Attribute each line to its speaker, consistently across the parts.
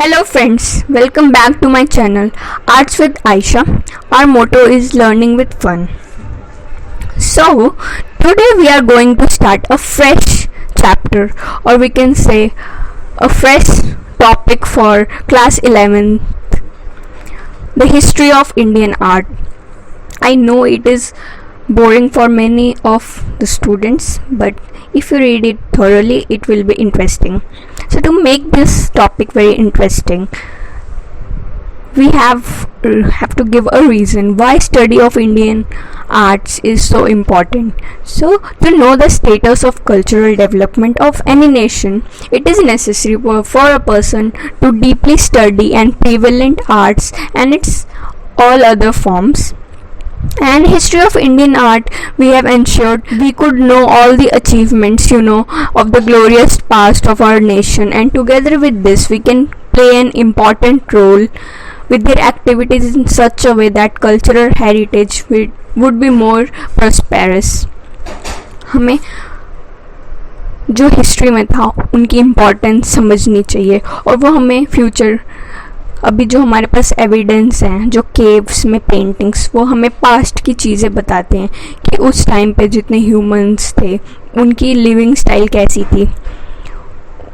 Speaker 1: Hello friends, welcome back to my channel Arts with Aisha. Our motto is learning with fun. So, today we are going to start a fresh chapter, or we can say a fresh topic for class 11, the history of Indian art. I know it is boring for many of the students, but if you read it thoroughly, it will be interesting. So to make this topic very interesting, we have to give a reason why study of Indian arts is so important. So to know the status of cultural development of any nation, it is necessary for a person to deeply study and prevalent arts and its all other forms. And history of Indian art, we have ensured we could know all the achievements of the glorious past of our nation, and together with this we can play an important role with their activities in such a way that cultural heritage would be more prosperous. हमें जो history में था उनकी importance समझनी चाहिए, और वो हमें फ्यूचर अभी जो हमारे पास एविडेंस हैं, जो केव्स में पेंटिंग्स, वो हमें पास्ट की चीज़ें बताते हैं कि उस टाइम पे जितने ह्यूमंस थे उनकी लिविंग स्टाइल कैसी थी,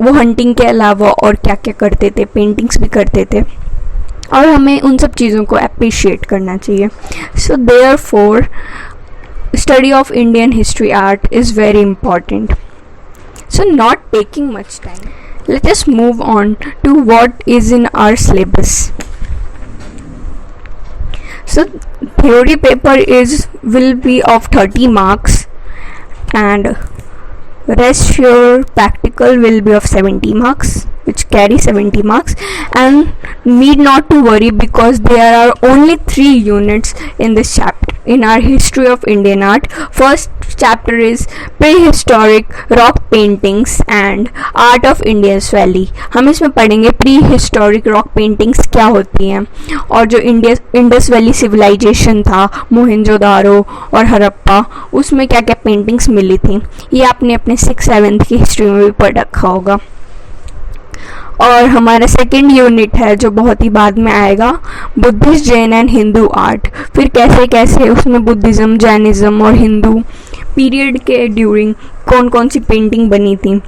Speaker 1: वो हंटिंग के अलावा और क्या क्या करते थे, पेंटिंग्स भी करते थे, और हमें उन सब चीज़ों को अप्रिशिएट करना चाहिए. So therefore study of Indian history art is very important. So not taking much time, let us move on to what is in our syllabus. So theory paper will be of 30 marks, and rest your practical will be of 70 marks, which carry 70 marks, and need not to worry because there are only 3 units in this chapter in our history of Indian art. First chapter is prehistoric rock paintings and art of Indus Valley. हम इसमें पढ़ेंगे prehistoric rock paintings क्या होती हैं, और जो Indus valley civilisation था, मोहनजोदारो और हड़प्पा, उसमें क्या क्या पेंटिंग्स मिली थी, ये आपने अपने 6th-7th की हिस्ट्री में भी पढ़ रखा होगा. और हमारा सेकंड यूनिट है जो बहुत ही बाद में आएगा, Buddhist, Jain and Hindu art. फिर कैसे कैसे उसमें बुद्धिज़्म, जैनिज़्म और हिंदू पीरियड के ड्यूरिंग कौन कौन सी पेंटिंग बनी थी.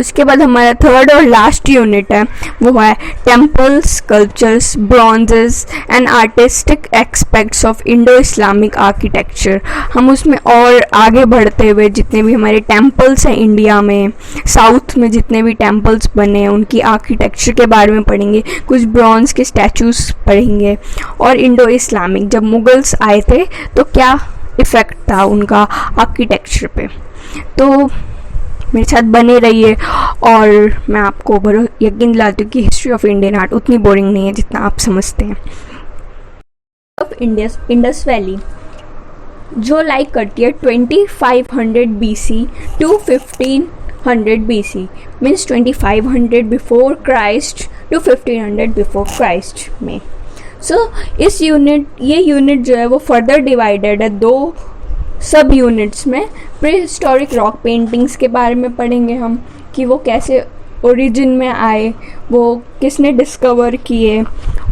Speaker 1: उसके बाद हमारा थर्ड और लास्ट यूनिट है, वो है temples, sculptures, bronzes and artistic aspects of Indo Islamic architecture. हम उसमें और आगे बढ़ते हुए जितने भी हमारे टेम्पल्स हैं इंडिया में, साउथ में जितने भी टेम्पल्स बने हैं उनकी आर्किटेक्चर के बारे में पढ़ेंगे, कुछ ब्रॉन्ज के स्टैचूज पढ़ेंगे, और इंडो इस्लामिक जब मुगल्स आए थे तो क्या इफ़ेक्ट था उनका आर्किटेक्चर पे. तो मेरे साथ बने रहिए, और मैं आपको यकीन दिलाती हूँ कि हिस्ट्री ऑफ इंडियन आर्ट उतनी बोरिंग नहीं है जितना आप समझते हैं. ऑफ इंडस वैली जो लाइक करती है 2500 BC to 1500 BC, means 2500 before Christ to 1500 before Christ में. सो ये यूनिट जो है वो फर्दर डिवाइडेड है 2 सब यूनिट्स में. प्री-हिस्टोरिक रॉक पेंटिंग्स के बारे में पढ़ेंगे हम कि वो कैसे ओरिजिन में आए, वो किसने डिस्कवर किए,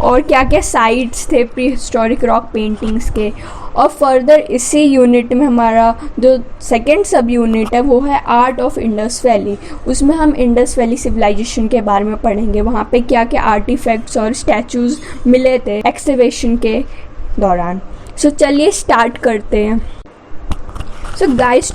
Speaker 1: और क्या क्या साइट्स थे प्री हिस्टोरिक रॉक पेंटिंग्स के. और फर्दर इसी यूनिट में हमारा जो सेकंड सब यूनिट है वो है आर्ट ऑफ इंडस वैली. उसमें हम इंडस वैली सिविलाइजेशन के बारे में पढ़ेंगे, वहाँ पे क्या क्या आर्टिफैक्ट्स और स्टैचूज़ मिले थे एक्सकवेशन के दौरान. सो चलिए स्टार्ट करते हैं. सो गाइस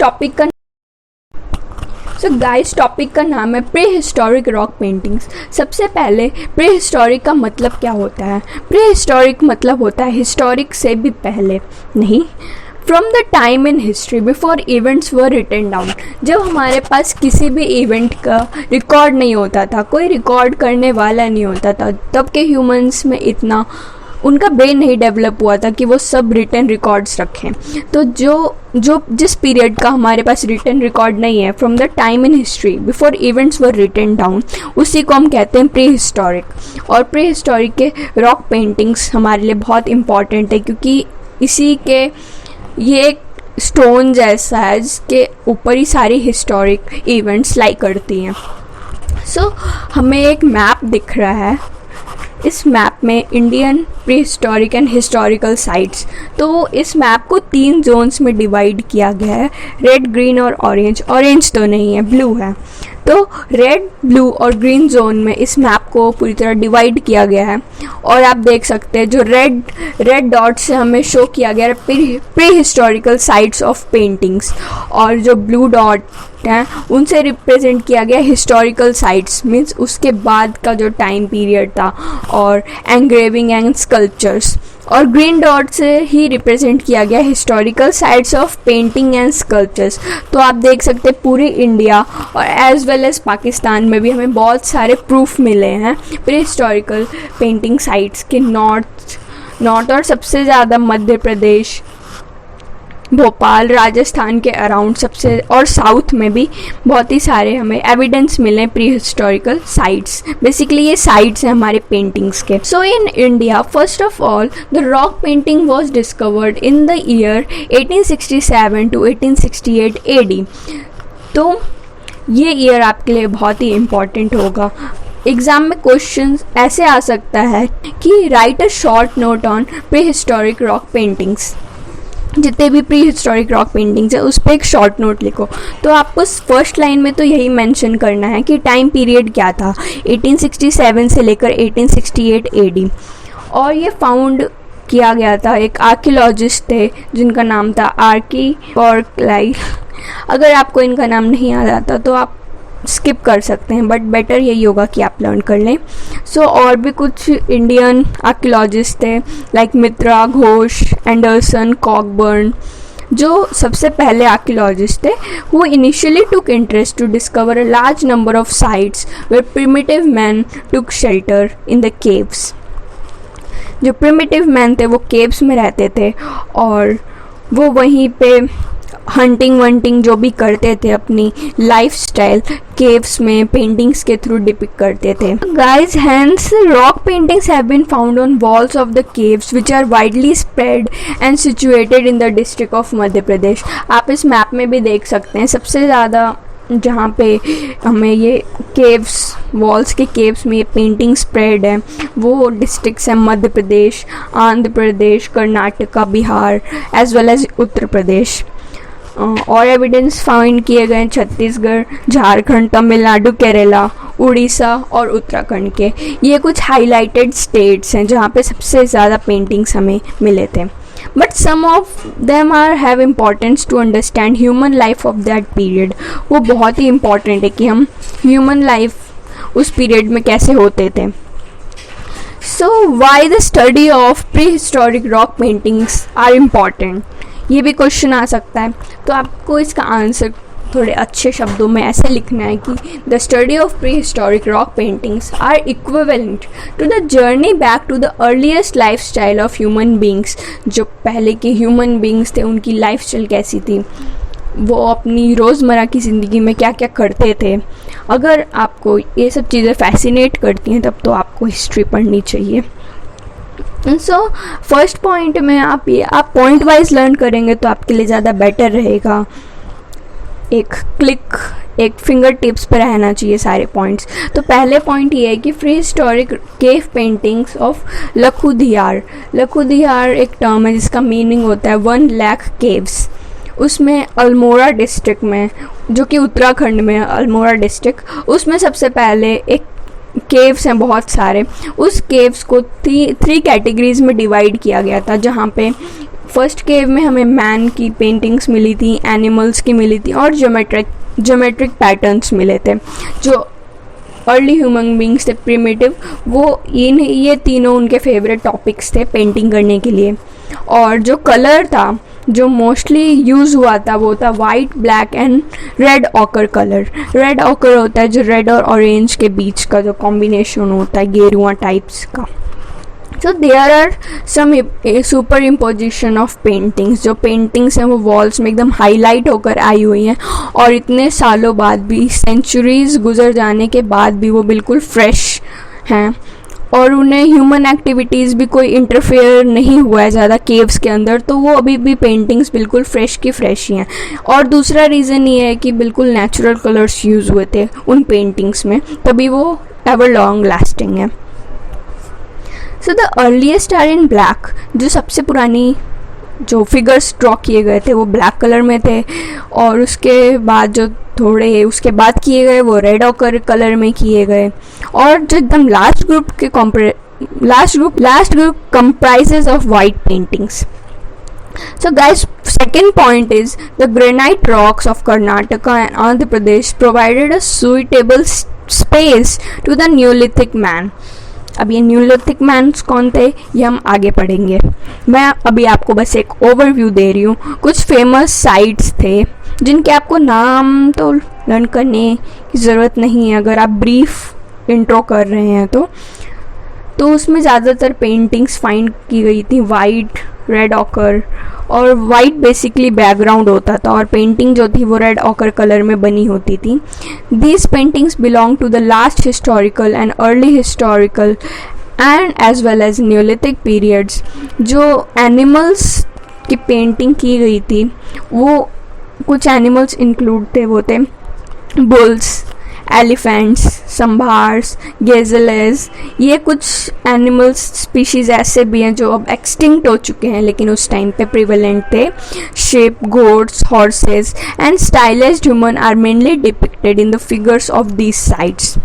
Speaker 1: टॉपिक का नाम है प्री हिस्टोरिक रॉक पेंटिंग्स. सबसे पहले प्री हिस्टोरिक का मतलब क्या होता है. प्री हिस्टोरिक मतलब होता है हिस्टोरिक से भी पहले, नहीं, from the time in history before events were written down. जब हमारे पास किसी भी इवेंट का रिकॉर्ड नहीं होता था, कोई रिकॉर्ड करने वाला नहीं होता था, तब के ह्यूमंस में इतना उनका ब्रेन नहीं डेवलप हुआ था कि वो सब रिटन रिकॉर्ड्स रखें. तो जिस पीरियड का हमारे पास रिटन रिकॉर्ड नहीं है, from the time in history before events were written down, उसी को हम कहते हैं प्री हिस्टोरिक. और प्री हिस्टोरिक के रॉक पेंटिंग्स हमारे लिए बहुत इम्पॉर्टेंट है, क्योंकि इसी के ये एक स्टोन जैसा है जिसके ऊपर ही सारी हिस्टोरिक इवेंट्स लाई करती हैं. सो हमें एक मैप दिख रहा है, इस मैप में Indian pre historic and historical sites. तो इस मैप को 3 जोन्स में डिवाइड किया गया है, रेड, ग्रीन और ऑरेंज। ऑरेंज तो नहीं है, ब्लू है। तो रेड, ब्लू और ग्रीन जोन में इस मैप को पूरी तरह डिवाइड किया गया है। और आप देख सकते हैं जो रेड डॉट से हमें शो किया गया है pre historical sites of paintings, और जो ब्लू डॉट हैं उनसे रिप्रेजेंट किया गया हिस्टोरिकल साइट्स, मीन्स उसके बाद का जो टाइम पीरियड था, और एंग्रेविंग एंड स्कल्पचर्स। और ग्रीन डॉट से ही रिप्रेजेंट किया गया historical sites of painting and sculptures. तो आप देख सकते हैं पूरे इंडिया और एज वेल एज पाकिस्तान में भी हमें बहुत सारे प्रूफ मिले हैं प्री हिस्टोरिकल पेंटिंग साइट्स के। नॉर्थ और सबसे ज़्यादा मध्य प्रदेश, भोपाल, राजस्थान के अराउंड सबसे, और साउथ में भी बहुत ही सारे हमें एविडेंस मिले प्री हिस्टोरिकल साइट्स। बेसिकली ये साइट्स हैं हमारे पेंटिंग्स के। So in India first of all the rock painting was discovered in the year 1867 to 1868 AD। तो ये ईयर आपके लिए बहुत ही इम्पॉर्टेंट होगा। एग्ज़ाम में क्वेश्चन ऐसे आ सकता है कि write a short note on pre historic rock paintings. जितने भी प्री हिस्टोरिक रॉक पेंटिंग्स है उस पर एक शॉर्ट नोट लिखो। तो आपको फर्स्ट लाइन में तो यही मेंशन करना है कि टाइम पीरियड क्या था, 1867 से लेकर 1868 AD। और ये फाउंड किया गया था, एक आर्कियोलॉजिस्ट थे जिनका नाम था आर्की पॉर्कलाई। अगर आपको इनका नाम नहीं याद आता तो आप स्किप कर सकते हैं, बट बेटर यही होगा कि आप लर्न कर लें। सो और भी कुछ इंडियन आर्कियोलॉजिस्ट थे like Mitra, Ghosh, Anderson, Cockburn, जो सबसे पहले आर्कियोलॉजिस्ट थे। Who initially took interest to discover a large number of sites where primitive man took shelter in the caves. जो प्रिमिटिव मैन थे वो केव्स में रहते थे और वो वहीं पे हंटिंग वंटिंग जो भी करते थे, अपनी लाइफस्टाइल केव्स में पेंटिंग्स के थ्रू डिपिक्ट करते थे। Guys, hence rock paintings have been found on walls of the caves which are widely spread and situated in the district of Madhya Pradesh. आप इस मैप में भी देख सकते हैं, सबसे ज़्यादा जहाँ पे हमें ये केव्स, वॉल्स के केव्स में ये पेंटिंग स्प्रेड है वो डिस्ट्रिक्ट्स हैं Madhya Pradesh, Andhra Pradesh, Karnataka, Bihar as well as Uttar Pradesh. और एविडेंस फाइंड किए गए हैं छत्तीसगढ़, झारखंड, तमिलनाडु, केरला, उड़ीसा और उत्तराखंड के। ये कुछ हाईलाइटेड स्टेट्स हैं जहाँ पे सबसे ज़्यादा पेंटिंग्स हमें मिले थे। But some of them are have importance to understand human life of that period. वो बहुत ही इम्पॉर्टेंट है कि हम ह्यूमन लाइफ उस पीरियड में कैसे होते थे। So why the study of pre historic rock paintings are important, ये भी क्वेश्चन आ सकता है। तो आपको इसका आंसर थोड़े अच्छे शब्दों में ऐसे लिखना है कि the study of pre historic rock paintings are equivalent to the journey back to the earliest life style of human beings. जो पहले के ह्यूमन बींग्स थे उनकी लाइफ स्टाइल कैसी थी, वो अपनी रोज़मर्रा की ज़िंदगी में क्या क्या करते थे। अगर आपको ये सब चीज़ें फैसिनेट करती हैं तब तो आपको हिस्ट्री पढ़नी चाहिए। सो फर्स्ट पॉइंट में आप पॉइंट वाइज लर्न करेंगे तो आपके लिए ज़्यादा बेटर रहेगा। एक फिंगर टिप्स पर रहना चाहिए सारे पॉइंट्स। तो पहले पॉइंट ये है कि pre historic cave paintings of Lakhudiyar. Lakhudiyar एक टर्म है जिसका मीनिंग होता है 1 लाख केव्स। उसमें अल्मोड़ा डिस्ट्रिक्ट में, जो कि उत्तराखंड में है, अल्मोड़ा डिस्ट्रिक्ट, उसमें सबसे पहले एक केव्स हैं बहुत सारे। उस केव्स को 3 कैटेगरीज में डिवाइड किया गया था, जहाँ पे फर्स्ट केव में हमें मैन की पेंटिंग्स मिली थी, एनिमल्स की मिली थी और ज्योमेट्रिक पैटर्न्स मिले थे। जो अर्ली ह्यूमन बींग्स थे प्रिमिटिव, वो ये तीनों उनके फेवरेट टॉपिक्स थे पेंटिंग करने के लिए। और जो कलर था जो मोस्टली यूज़ हुआ था वो था white, black and red occur colour. Red occur होता है जो रेड और ऑरेंज के बीच का जो कॉम्बिनेशन होता है, गेरुआ टाइप्स का। So there are some superimposition of paintings. जो पेंटिंग्स हैं वो वॉल्स में एकदम हाईलाइट होकर आई हुई हैं और इतने सालों बाद भी, सेंचुरीज गुजर जाने के बाद भी वो बिल्कुल फ्रेश हैं। और उन्हें ह्यूमन एक्टिविटीज़ भी कोई इंटरफेयर नहीं हुआ है ज़्यादा केव्स के अंदर, तो वो अभी भी पेंटिंग्स बिल्कुल फ्रेश की फ्रेश ही हैं। और दूसरा रीज़न ये है कि बिल्कुल नेचुरल कलर्स यूज़ हुए थे उन पेंटिंग्स में, तभी वो एवर लॉन्ग लास्टिंग है। So the earliest are in black, जो सबसे पुरानी जो फिगर्स ड्रॉ किए गए थे वो ब्लैक कलर में थे, और उसके बाद जो थोड़े उसके बाद किए गए वो रेड ऑकर कलर में किए गए। और जो एकदम last group comprises of white paintings. So guys, second point is the granite rocks of Karnataka and Andhra Pradesh provided a suitable space to the Neolithic man. अब ये न्यूलिथिक मैन्स कौन थे ये हम आगे पढ़ेंगे। मैं अभी आपको बस एक ओवरव्यू दे रही हूँ। कुछ फेमस साइट्स थे जिनके आपको नाम तो लर्न करने की ज़रूरत नहीं है, अगर आप ब्रीफ इंट्रो कर रहे हैं तो उसमें ज़्यादातर पेंटिंग्स फाइंड की गई थी वाइट, रेड ऑकर, और वाइट बेसिकली बैकग्राउंड होता था और पेंटिंग जो थी वो रेड ऑकर कलर में बनी होती थी। These paintings belong to the last historical and early historical and as well as neolithic periods. जो एनिमल्स की पेंटिंग की गई थी वो कुछ एनिमल्स इंक्लूड थे, वो थे बुल्स, एलिफेंट्स, संभार्स, गेजलेस। ये कुछ एनिमल्स स्पीशीज़ ऐसे भी हैं जो अब एक्सटिंक्ट हो चुके हैं लेकिन उस टाइम पे प्रिवेलेंट थे। sheep, goats, horses and stylized human are mainly depicted in the figures of these sites.